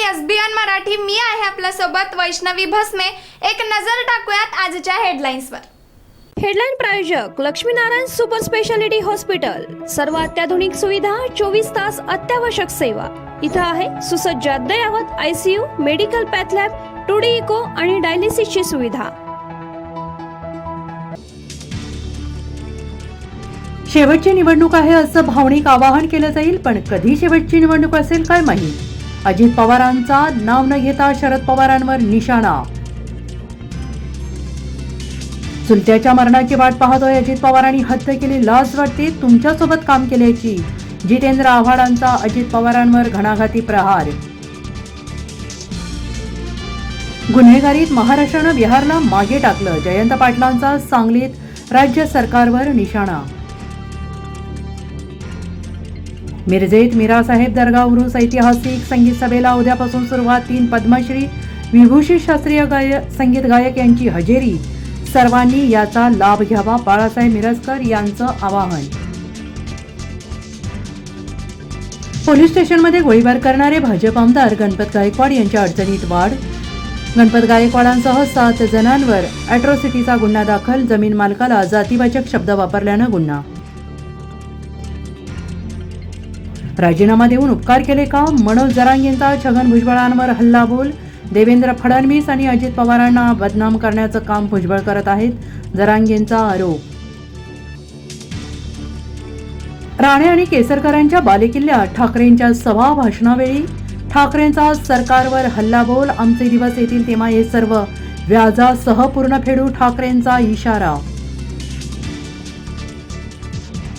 SBN Marathi मी आहे आपल्या सोबत वैष्णवी भस्मे। एक नजर टाकूयात आजच्या हेडलाईन्सवर। हेडलाईन प्रायोजक लक्ष्मीनारायण सुपर स्पेशालिटी हॉस्पिटल। सर्व अत्याधुनिक सुविधा, 24 तास अत्यावश्यक सेवा। इथं आहे सुसज्ज अद्ययावत ICU, medical path lab, 2D echo आणि डायलिसिसची सुविधा। शेवटची निवडणूक आहे असं भावनिक आवाहन केलं जाईल, पण कधी शेवटची निवडणूक असेल काय माहीत। अजित पवारांचा नाव न घेता शरद पवारांवर निशाणा। चुलत्याच्या मरणाची वाट पाहतोय अजित पवारांनी हत्या केली, लाज वाटते तुमच्यासोबत काम केल्याची। जितेंद्र आव्हाडांचा अजित पवारांवर घणाघाती प्रहार। गुन्हेगारीत महाराष्ट्रानं बिहारला मागे टाकलं, जयंत पाटलांचा सांगलीत राज्य सरकारवर निशाणा। मिरजेत मीरासाहेब दर्गा उरूस ऐतिहासिक संगीत सभेला उद्यापासून सुरुवात। 3 पद्मश्री विभूषित शास्त्रीय संगीत गायक यांची हजेरी, सर्वांनी याचा लाभ घ्यावा, बाळासाहेब मिरजकर यांचं आवाहन। पोलीस स्टेशनमध्ये गोळीबार करणारे भाजप आमदार गणपत गायकवाड यांच्या अडचणीत वाढ। गणपत गायकवाडांसह 7 जणांवर अॅट्रॉसिटीचा गुन्हा दाखल, जमीन मालकाला जातीवाचक शब्द वापरल्यानं गुन्हा। राजीनामा देऊन उपकार केले का? मनोज जरांगेंचा छगन भुजबळांवर हल्लाबोल। देवेंद्र फडणवीस आणि अजित पवारांना बदनाम करण्याचं काम भुजबळ करत आहेत, जरांगेंचा आरोप। राणे आणि केसरकरांच्या बालेकिल्ल्यात ठाकरेंच्या सभा भाषणावेळी ठाकरेंचा सरकारवर हल्लाबोल। आमचे दिवस येतील तेव्हा हे सर्व व्याजासह पूर्ण फेडू, ठाकरेंचा इशारा।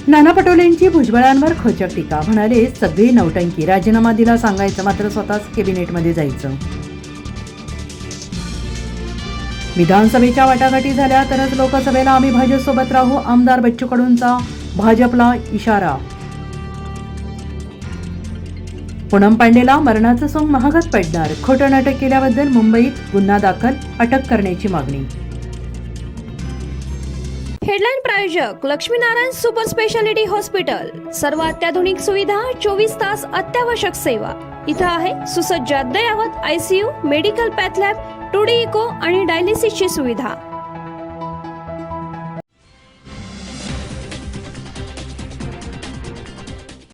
नाना पटोलेंची भुजबळांवर खोचक टीका, म्हणाले सगळी नौटंकी, राजीनामा दिला सांगायचं मात्र स्वतःच कॅबिनेटमध्ये जायचं। विधानसभेच्या वाटाघाटी झाल्या तरच लोकसभेला आम्ही भाजपसोबत राहू, आमदार बच्चू कडूंचा भाजपला इशारा। पूनम पांडेला मरणाचं सोंग महागात पडणार, खोटं नाटक केल्याबद्दल मुंबईत गुन्हा दाखल, अटक करण्याची मागणी। हेडलाईन प्रायोजक लक्ष्मीनारायण सुपर स्पेशालिटी हॉस्पिटल। सर्व अत्याधुनिक सुविधा, 24 तास अत्यावश्यक सेवा। इथं आहे सुसज्ज अद्ययावत ICU, medical path lab, 2D echo आणि डायलिसिसची सुविधा।